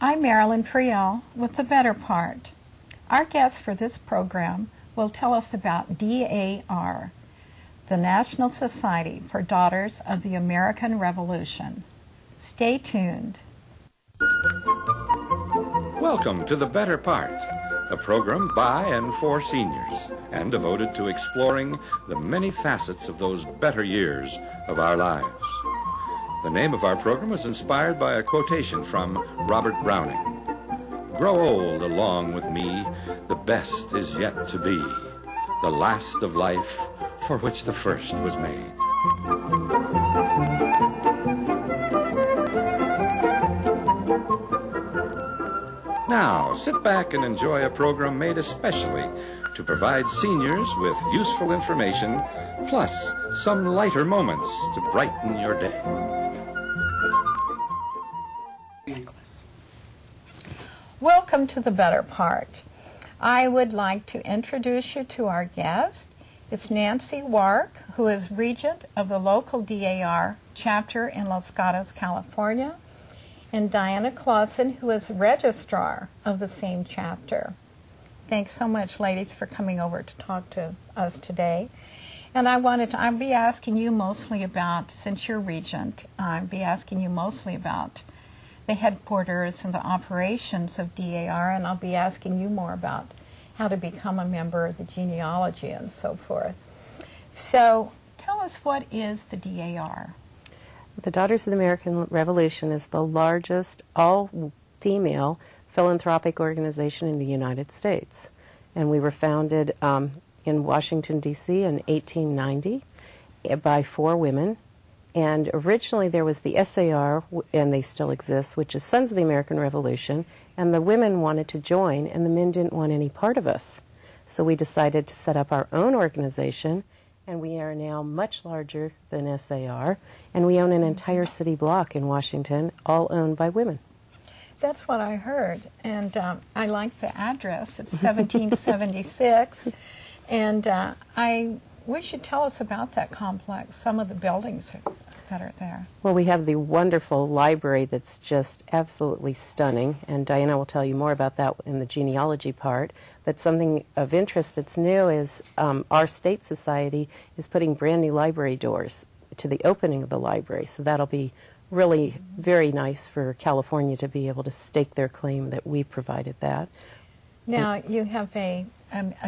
I'm Marilyn Priel with The Better Part. Our guest for this program will tell us about DAR, the National Society for Daughters of the American Revolution. Stay tuned. Welcome to The Better Part, a program by and for seniors and devoted to exploring the many facets of those better years of our lives. The name of our program was inspired by a quotation from Robert Browning. "Grow old along with me, the best is yet to be, the last of life for which the first was made." Now, sit back and enjoy a program made especially to provide seniors with useful information, plus some lighter moments to brighten your day. Welcome to The Better Part. I would like to introduce you to our guest. It's Nancy Wark, who is regent of the local DAR chapter in Los Gatos, California, and Diana Clausen, who is registrar of the same chapter. Thanks so much, ladies, for coming over to talk to us today. And I'll be asking you mostly about, since you're regent, I'll be asking you mostly about the headquarters and the operations of DAR, and I'll be asking you more about how to become a member, the genealogy, and so forth. So tell us, what is the DAR? The Daughters of the American Revolution is the largest all-female philanthropic organization in the United States. And we were founded in Washington, D.C. in 1890 by 4 women. And originally there was the SAR, and they still exist, which is Sons of the American Revolution, and the women wanted to join, and the men didn't want any part of us. So we decided to set up our own organization, and we are now much larger than SAR, and we own an entire city block in Washington, all owned by women. That's what I heard, and I like the address. It's 1776, and I wish you'd tell us about that complex, some of the buildings that are there. Well, we have the wonderful library that's just absolutely stunning, and Diana will tell you more about that in the genealogy part. But something of interest that's new is our state society is putting brand new library doors to the opening of the library, so that'll be really very nice for California to be able to stake their claim that we provided that. Now, you have a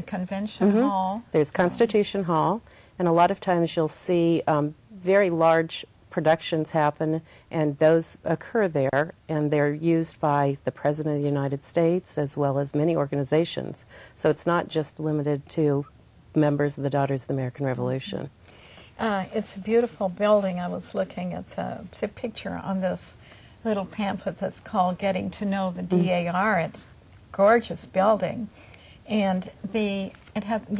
convention hall. There's Constitution Hall, and a lot of times you'll see very large productions happen, and those occur there, and they're used by the President of the United States as well as many organizations. So it's not just limited to members of the Daughters of the American Revolution. It's a beautiful building. I was looking at the picture on this little pamphlet that's called Getting to Know the DAR. It's a gorgeous building. And you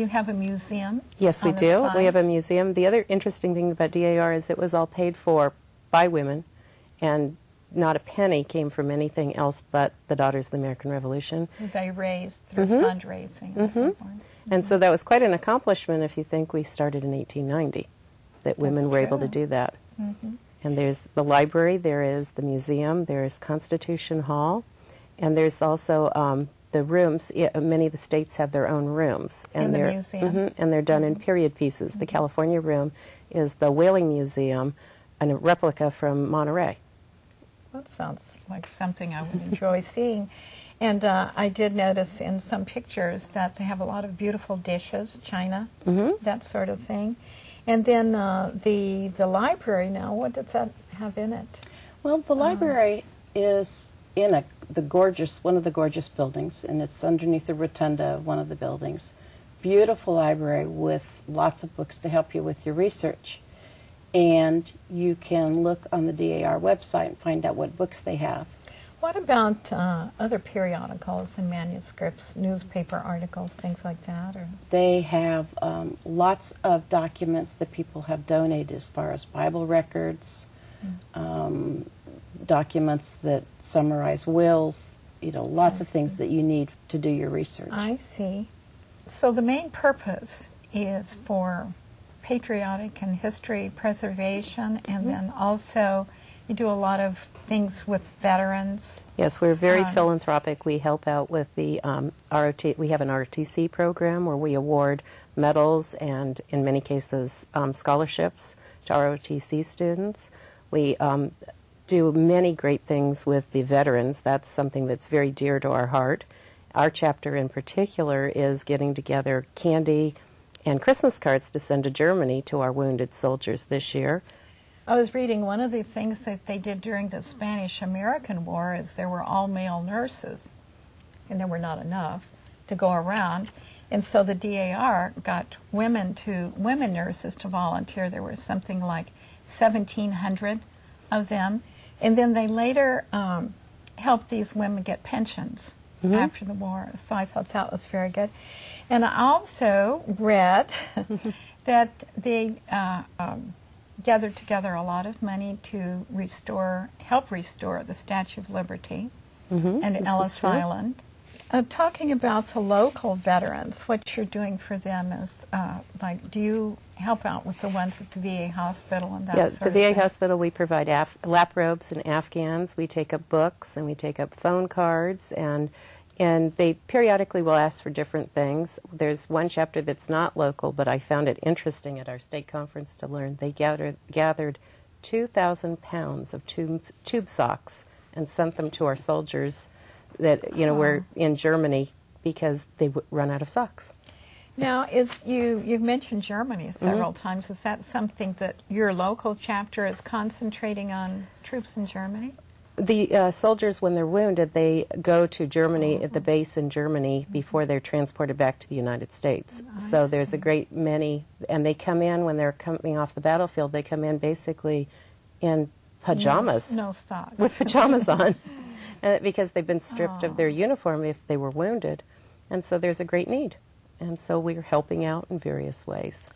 have a museum? Yes, we do. We have a museum. The other interesting thing about DAR is it was all paid for by women, and not a penny came from anything else but the Daughters of the American Revolution. They raised through fundraising and so forth. And so that was quite an accomplishment if you think we started in 1890, that women were able to do that. And there's the library, there is the museum, there is Constitution Hall, and there's also the rooms. Many of the states have their own rooms, and in the museum, and they're done in period pieces. The California room is the Whaling Museum, and a replica from Monterey. That sounds like something I would enjoy seeing. And I did notice in some pictures that they have a lot of beautiful dishes, china, that sort of thing. And then the library now, what does that have in it? Well, the library is in one of the gorgeous buildings, and it's underneath the rotunda of one of the buildings. Beautiful library with lots of books to help you with your research. And you can look on the DAR website and find out what books they have. What about other periodicals and manuscripts, newspaper articles, things like that? Or? They have lots of documents that people have donated, as far as Bible records, documents that summarize wills, lots of things that you need to do your research. I see. So the main purpose is for patriotic and history preservation, and then also You do a lot of things with veterans. Yes, we're very philanthropic. We help out with the ROT. We have an ROTC program where we award medals and, in many cases, scholarships to ROTC students. We do many great things with the veterans. That's something that's very dear to our heart. Our chapter in particular is getting together candy and Christmas cards to send to Germany to our wounded soldiers this year. I was reading one of the things that they did during the Spanish-American War is there were all-male nurses, and there were not enough to go around. And so the DAR got women nurses to volunteer. There were something like 1,700 of them. And then they later helped these women get pensions after the war. So I thought that was very good. And I also read that they gathered together a lot of money to help restore the Statue of Liberty and Ellis Island. Talking about the local veterans, what you're doing for them is, do you help out with the ones at the VA hospital and that sort of thing? Yeah, the VA hospital, we provide lap robes and Afghans. We take up books and we take up phone cards, and they periodically will ask for different things. There's one chapter that's not local, but I found it interesting at our state conference to learn. They gathered 2,000 pounds of tube socks and sent them to our soldiers that were in Germany because they would run out of socks. Now, you've mentioned Germany several times. Is that something that your local chapter is concentrating on troops in Germany? The soldiers, when they're wounded, they go to Germany at the base in Germany before they're transported back to the United States. So there's a great many, and they come in when they're coming off the battlefield. They come in basically in pajamas, no socks, with pajamas on, because they've been stripped of their uniform if they were wounded, and so there's a great need, and so we're helping out in various ways.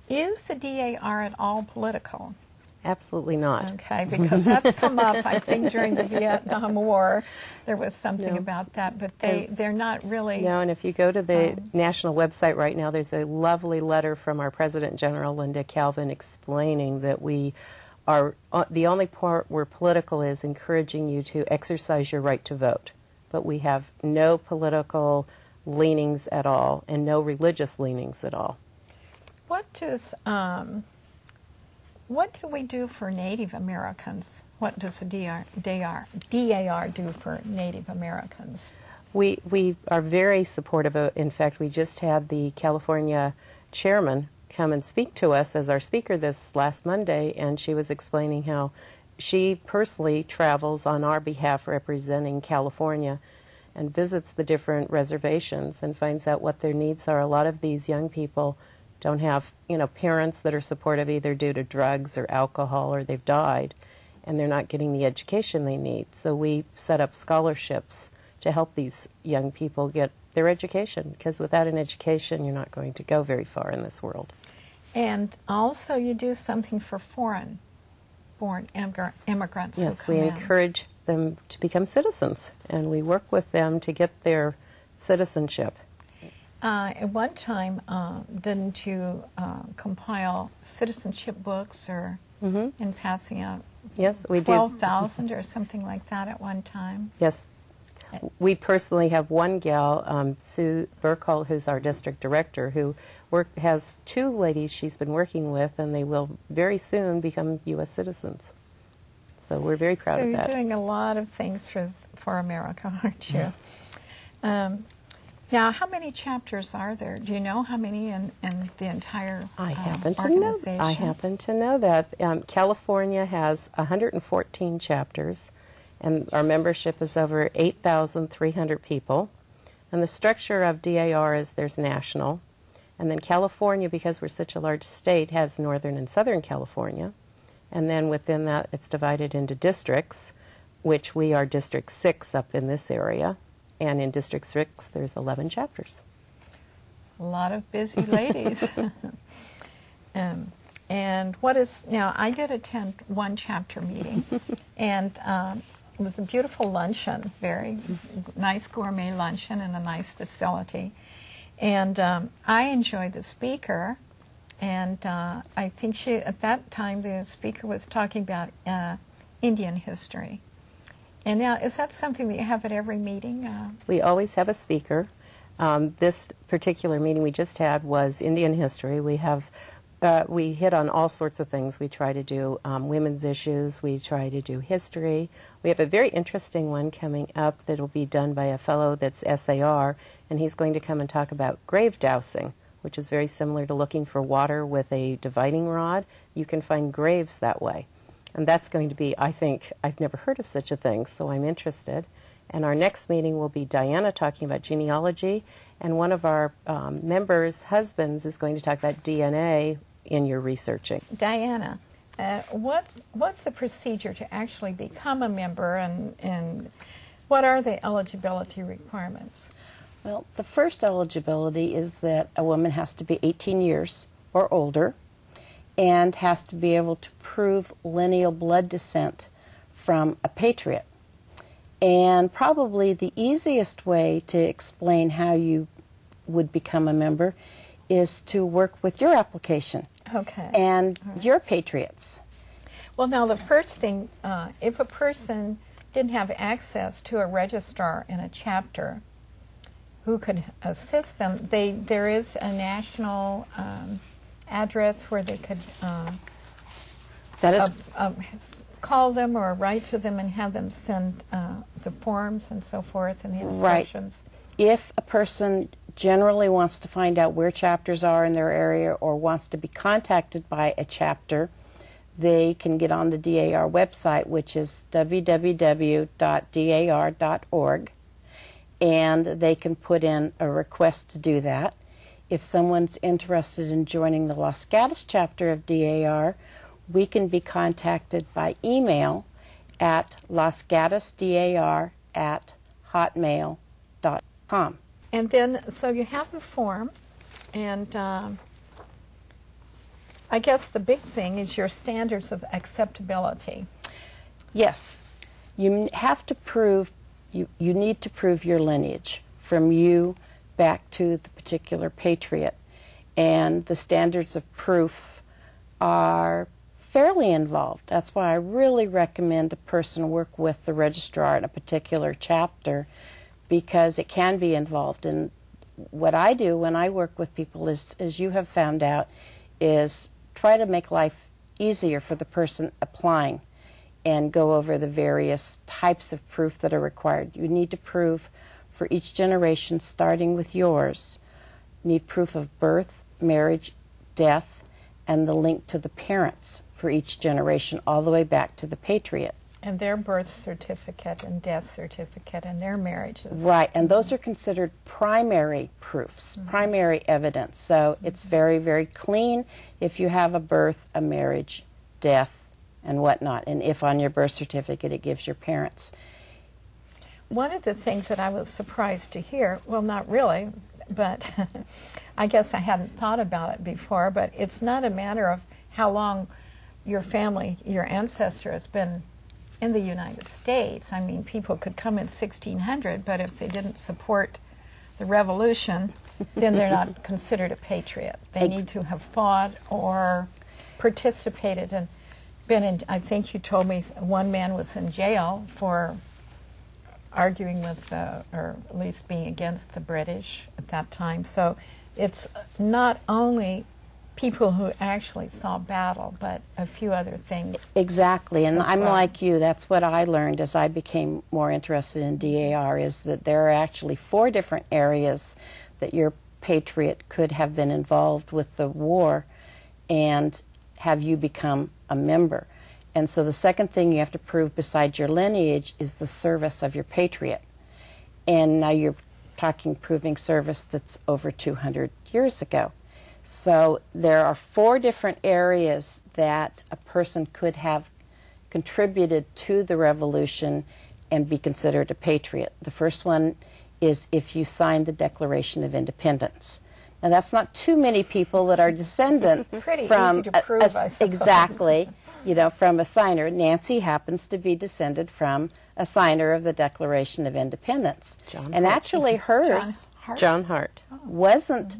Is the DAR at all political? Absolutely not. Okay, because that's come up, I think, during the Vietnam War. There was something about that, but they're not really... No, and if you go to the national website right now, there's a lovely letter from our President General, Linda Calvin, explaining that we are... the only part where political is encouraging you to exercise your right to vote. But we have no political leanings at all, and no religious leanings at all. What do we do for Native Americans? What does the DAR do for Native Americans? We are very supportive of, in fact, we just had the California chairman come and speak to us as our speaker this last Monday, and she was explaining how she personally travels on our behalf representing California and visits the different reservations and finds out what their needs are. A lot of these young people don't have, parents that are supportive either due to drugs or alcohol, or they've died, and they're not getting the education they need. So we set up scholarships to help these young people get their education, because without an education, you're not going to go very far in this world. And also you do something for foreign-born immigrants. Yes, we encourage them to become citizens, and we work with them to get their citizenship. At one time, didn't you compile citizenship books or in passing out? Yes, we did. 12,000 or something like that at one time? Yes. We personally have one gal, Sue Burkle, who's our district director, who has two ladies she's been working with, and they will very soon become U.S. citizens. So we're very proud of that. So you're doing a lot of things for America, aren't you? Now, how many chapters are there? Do you know how many in the entire organization? I happen to know that. California has 114 chapters, and our membership is over 8,300 people. And the structure of DAR is there's national. And then California, because we're such a large state, has Northern and Southern California. And then within that, it's divided into districts, which we are District 6 up in this area. And in District 6, there's 11 chapters. A lot of busy ladies. And now I did attend one chapter meeting, and it was a beautiful luncheon, very nice gourmet luncheon in a nice facility. And I enjoyed the speaker, And I think at that time, the speaker was talking about Indian history. And now, is that something that you have at every meeting? We always have a speaker. This particular meeting we just had was Indian history. We hit on all sorts of things. We try to do women's issues. We try to do history. We have a very interesting one coming up that will be done by a fellow that's SAR, and he's going to come and talk about grave dowsing, which is very similar to looking for water with a dividing rod. You can find graves that way. And that's going to be, I think, I've never heard of such a thing, so I'm interested. And our next meeting will be Diana talking about genealogy, and one of our members' husbands is going to talk about DNA in your researching. Diana, what's the procedure to actually become a member, and what are the eligibility requirements? Well, the first eligibility is that a woman has to be 18 years or older and has to be able to prove lineal blood descent from a patriot. And probably the easiest way to explain how you would become a member is to work with your application. Okay. And your patriots. Well, now the first thing, if a person didn't have access to a registrar in a chapter who could assist them, there is a national address where they could That is call them or write to them and have them send the forms and so forth and the instructions. Right. If a person generally wants to find out where chapters are in their area or wants to be contacted by a chapter, they can get on the DAR website, which is www.dar.org, and they can put in a request to do that. If someone's interested in joining the Los Gatos chapter of DAR, we can be contacted by email at losgatosdar@hotmail.com. And then, so you have the form, and I guess the big thing is your standards of acceptability. Yes, you have to prove, you need to prove your lineage from you back to the particular patriot. And the standards of proof are fairly involved. That's why I really recommend a person work with the registrar in a particular chapter, because it can be involved. And what I do when I work with people is, as you have found out, is try to make life easier for the person applying and go over the various types of proof that are required. You need to prove for each generation, starting with yours. You need proof of birth, marriage, death, and the link to the parents for each generation all the way back to the patriot. And their birth certificate and death certificate and their marriages. Right, and those are considered primary proofs, primary evidence. So it's very, very clean if you have a birth, a marriage, death, and whatnot. And if on your birth certificate it gives your parents. One of the things that I was surprised to hear, well, not really, but I guess I hadn't thought about it before, but it's not a matter of how long your family, your ancestor has been in the United States. I mean, people could come in 1600, but if they didn't support the revolution, then they're not considered a patriot. They need to have fought or participated and been in, I think you told me one man was in jail for arguing with, or at least being against the British at that time. So it's not only people who actually saw battle, but a few other things. Exactly, and I'm well. like you. That's what I learned as I became more interested in DAR, is that there are actually 4 different areas that your patriot could have been involved with the war and have you become a member. And so the second thing you have to prove besides your lineage is the service of your patriot. And now you're talking proving service that's over 200 years ago. So there are 4 different areas that a person could have contributed to the revolution and be considered a patriot. The first one is if you signed the Declaration of Independence. Now that's not too many people that are descendant Pretty from easy to prove, I suppose. Exactly, you know, from a signer. Nancy happens to be descended from a signer of the Declaration of Independence. John and Hart. actually hers John Hart. wasn't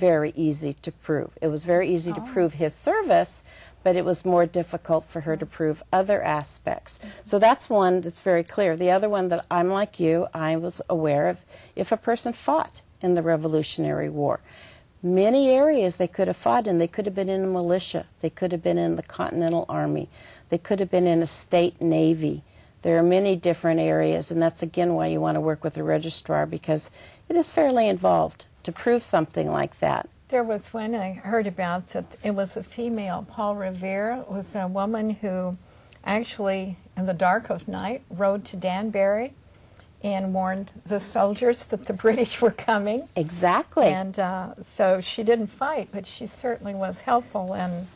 very easy to prove. It was very easy to prove his service, but it was more difficult for her to prove other aspects. So that's one that's very clear. The other one that I'm like you, I was aware of if a person fought in the Revolutionary War. Many areas they could have fought in. They could have been in the militia. They could have been in the Continental Army. They could have been in a state navy. There are many different areas, and that's again why you want to work with a registrar, because it is fairly involved to prove something like that. There was one I heard about that it was a female, Paul Revere. It was a woman who actually, in the dark of night, rode to Danbury and warned the soldiers that the British were coming. Exactly. And so she didn't fight, but she certainly was helpful in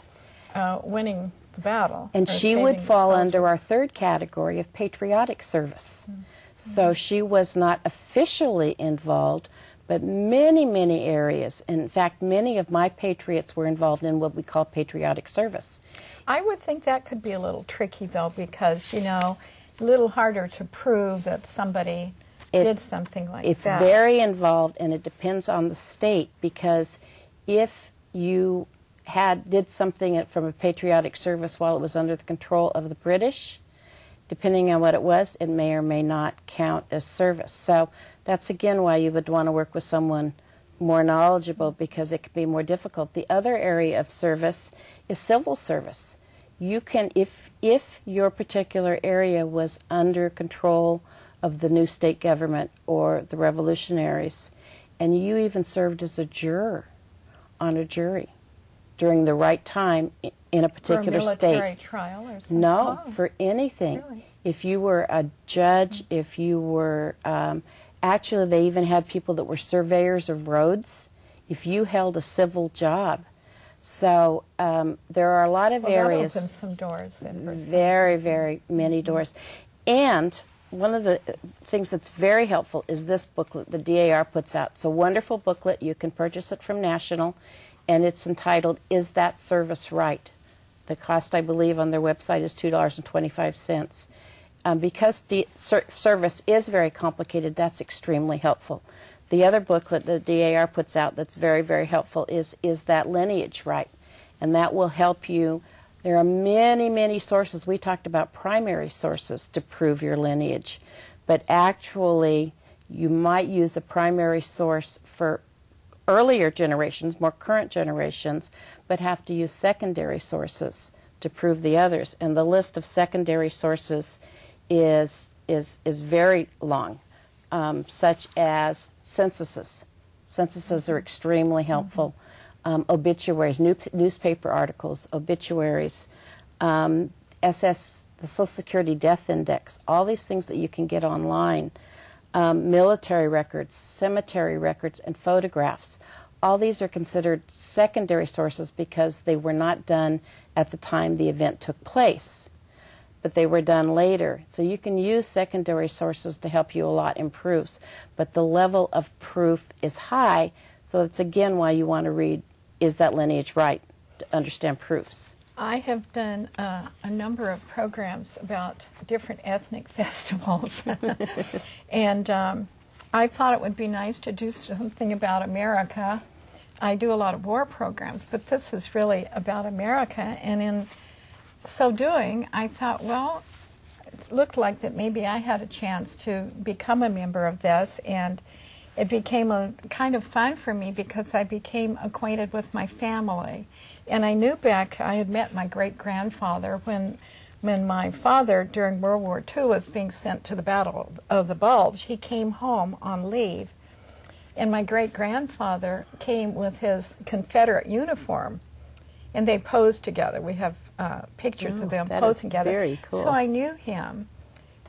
winning the battle. And she would fall under our third category of patriotic service. Mm-hmm. So she was not officially involved, but many, many areas. In fact, many of my patriots were involved in what we call patriotic service. I would think that could be a little tricky, though, because, you know, a little harder to prove that somebody did something like that. It's very involved, and it depends on the state, because if you did something from a patriotic service while it was under the control of the British, depending on what it was, it may or may not count as service. So that's again why you would want to work with someone more knowledgeable, because it can be more difficult. The other area of service is civil service. You can, if your particular area was under control of the new state government or the revolutionaries, and you even served as a juror on a jury during the right time in a particular state. For a military trial or something? No, for anything. Really? If you were a judge, if you were, actually they even had people that were surveyors of roads, if you held a civil job. So there are a lot of areas. That opens some doors. Very, very many doors. And one of the things that's very helpful is this booklet the DAR puts out. It's a wonderful booklet. You can purchase it from National, and it's entitled, Is That Service Right? The cost, I believe, on their website is $2.25. Because the service is very complicated, that's extremely helpful. The other booklet that DAR puts out that's very, very helpful is That Lineage Right? And that will help you. There are many, many sources. We talked about primary sources to prove your lineage. But actually, you might use a primary source for earlier generations, more current generations, but have to use secondary sources to prove the others. And the list of secondary sources is very long, such as censuses. Censuses are extremely helpful. Obituaries, newspaper articles, obituaries, the Social Security Death Index, all these things that you can get online, military records, cemetery records, and photographs. All these are considered secondary sources because they were not done at the time the event took place, but they were done later. So you can use secondary sources to help you a lot in proofs, but the level of proof is high, so that's again why you want to read Is That Lineage Right? To understand proofs. I have done a number of programs about different ethnic festivals, and I thought it would be nice to do something about America. I do a lot of war programs, but this is really about America, and in so doing, I thought, well, it looked like that maybe I had a chance to become a member of this, and it became a kind of fun for me because I became acquainted with my family. And I knew back, I had met my great-grandfather when my father, during World War II, was being sent to the Battle of the Bulge. He came home on leave, and my great-grandfather came with his Confederate uniform, and they posed together. We have pictures of them posing together. Very cool. So I knew him,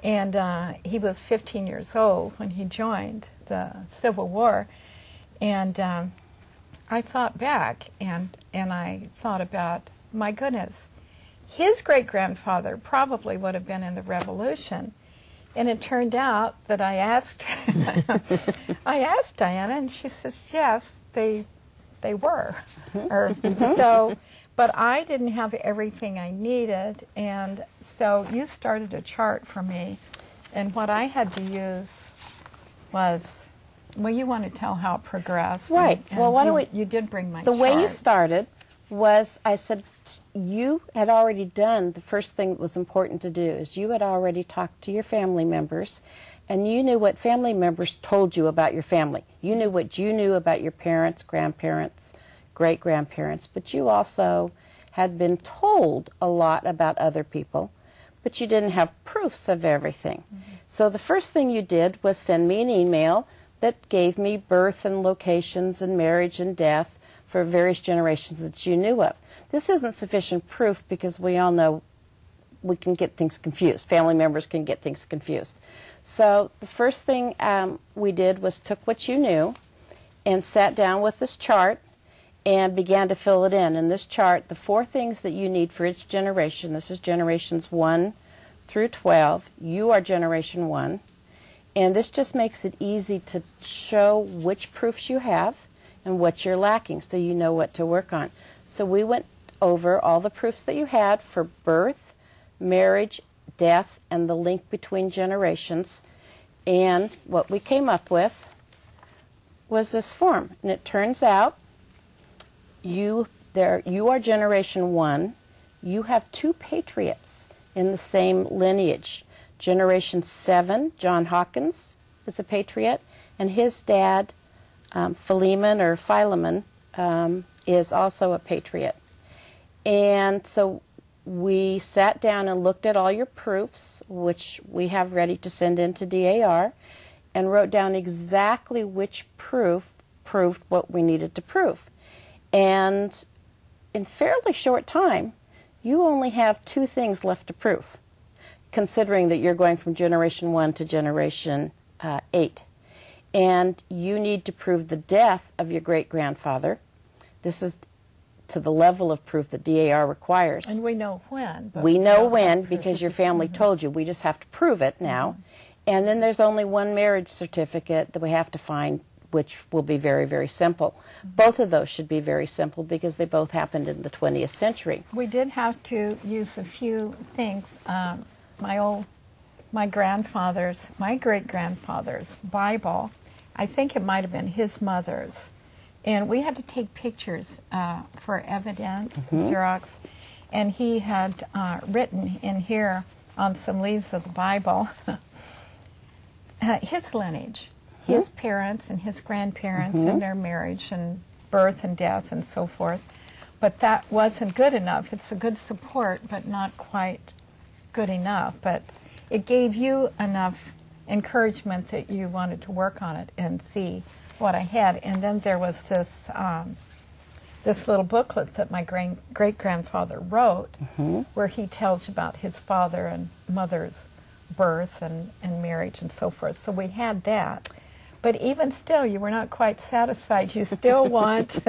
and he was 15 years old when he joined the Civil War, and I thought back, and I thought about, my goodness, his great-grandfather probably would have been in the Revolution. And it turned out that I asked Diana, and she says, yes, they were. So, but I didn't have everything I needed, and so you started a chart for me, and what I had to use was Well, you want to tell how it progressed. Right. Well, why don't we... You did bring my The way you chart. started was, I said, you had already done, the first thing that was important to do is you had already talked to your family members, and you knew what family members told you about your family. You knew what you knew about your parents, grandparents, great-grandparents, but you also had been told a lot about other people, but you didn't have proofs of everything. So the first thing you did was send me an email that gave me birth and locations and marriage and death for various generations that you knew of. This isn't sufficient proof because we all know we can get things confused. Family members can get things confused. So the first thing we did was took what you knew and sat down with this chart and began to fill it in. In this chart, the 4 things that you need for each generation, this is generations 1 through 12. You are generation 1. And this just makes it easy to show which proofs you have and what you're lacking so you know what to work on. So we went over all the proofs that you had for birth, marriage, death, and the link between generations. And what we came up with was this form. And it turns out you are generation 1. You have 2 patriots in the same lineage. Generation 7, John Hawkins is a patriot, and his dad, Philemon, is also a patriot. And so we sat down and looked at all your proofs, which we have ready to send into DAR, and wrote down exactly which proof proved what we needed to prove. And in fairly short time, you only have 2 things left to prove, considering that you're going from generation 1 to generation 8. And you need to prove the death of your great-grandfather. This is to the level of proof that DAR requires. And we know when. But we know don't when have proof. because your family told you. We just have to prove it now. And then there's only 1 marriage certificate that we have to find, which will be very, very simple. Both of those should be very simple because they both happened in the 20th century. We did have to use a few things. My great-grandfather's Bible, I think it might have been his mother's. And we had to take pictures for evidence, Xerox. And he had written in here on some leaves of the Bible his lineage, his parents and his grandparents and their marriage and birth and death and so forth. But that wasn't good enough. It's a good support, but not quite good enough. But it gave you enough encouragement that you wanted to work on it and see what I had. And then there was this this little booklet that my great-grandfather wrote where he tells about his father and mother's birth and marriage and so forth. So we had that. But even still, you were not quite satisfied. You still want...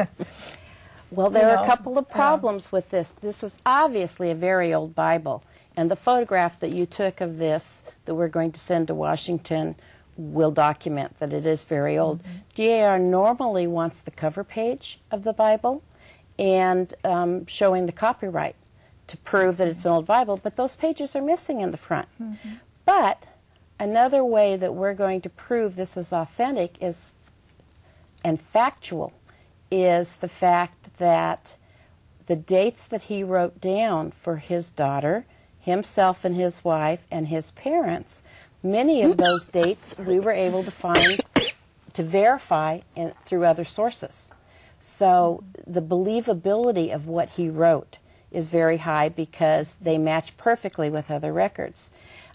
Well, there are a couple of problems with this. This is obviously a very old Bible. And the photograph that you took of this that we're going to send to Washington will document that it is very old. DAR normally wants the cover page of the Bible and showing the copyright to prove that it's an old Bible, but those pages are missing in the front. But another way that we're going to prove this is authentic is and factual is the fact that the dates that he wrote down for his daughter, himself and his wife, and his parents, many of those dates we were able to find, to verify through other sources. So the believability of what he wrote is very high because they match perfectly with other records.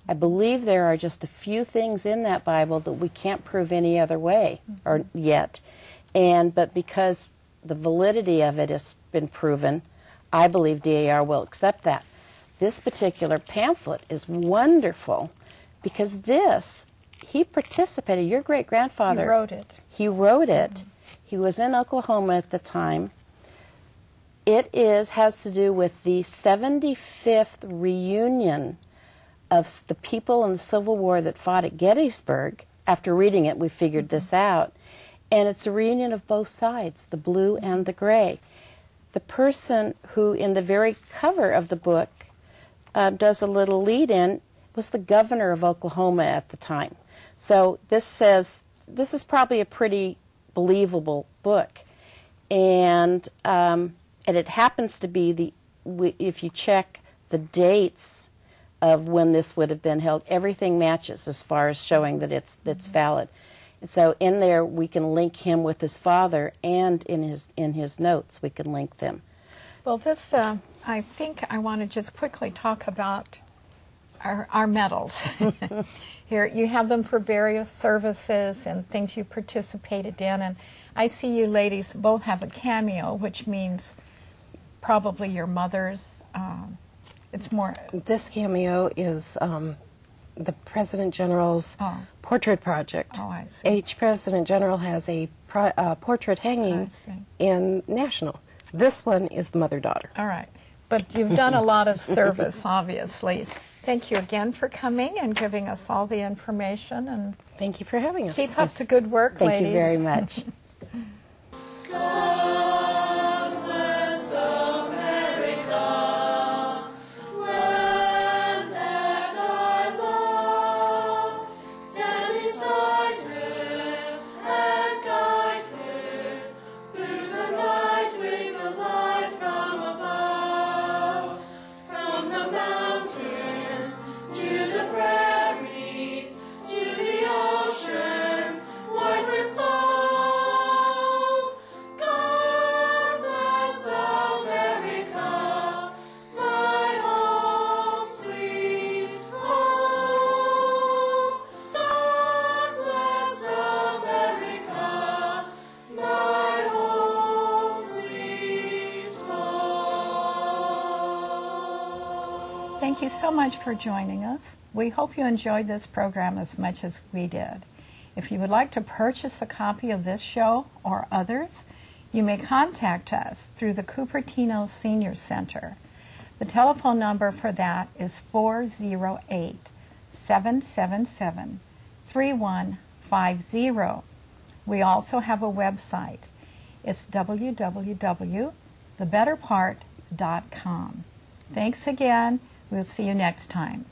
I believe there are just a few things in that Bible that we can't prove any other way or yet. But because the validity of it has been proven, I believe DAR will accept that. This particular pamphlet is wonderful because he participated, your great-grandfather. He wrote it. He wrote it. He was in Oklahoma at the time. It has to do with the 75th reunion of the people in the Civil War that fought at Gettysburg. After reading it, we figured this out. And it's a reunion of both sides, the blue and the gray. The person who, in the very cover of the book, does a little lead-in was the governor of Oklahoma at the time. So this says this is probably a pretty believable book, and it happens to be if you check the dates of when this would have been held, everything matches as far as showing that it's valid. And so in there we can link him with his father, and in his notes we can link them. Well, this I think I want to just quickly talk about our medals. Here you have them for various services and things you participated in, and I see you ladies both have a cameo, which means probably your mother's. It's more. This cameo is the President General's portrait project. Oh, I see. Each President General has a portrait hanging in National. This one is the mother-daughter. All right. But you've done a lot of service, obviously. Thank you again for coming and giving us all the information. And thank you for having us. Keep up the good work, ladies. Thank you very much. God bless America, land that I love. Stand beside her and guide her through the night with a light from above. From the mountains to the prairies to the oceans white with foam. Thank you so much for joining us. We hope you enjoyed this program as much as we did. If you would like to purchase a copy of this show or others, you may contact us through the Cupertino Senior Center. The telephone number for that is 408-777-3150. We also have a website. It's www.thebetterpart.com. Thanks again. We'll see you next time.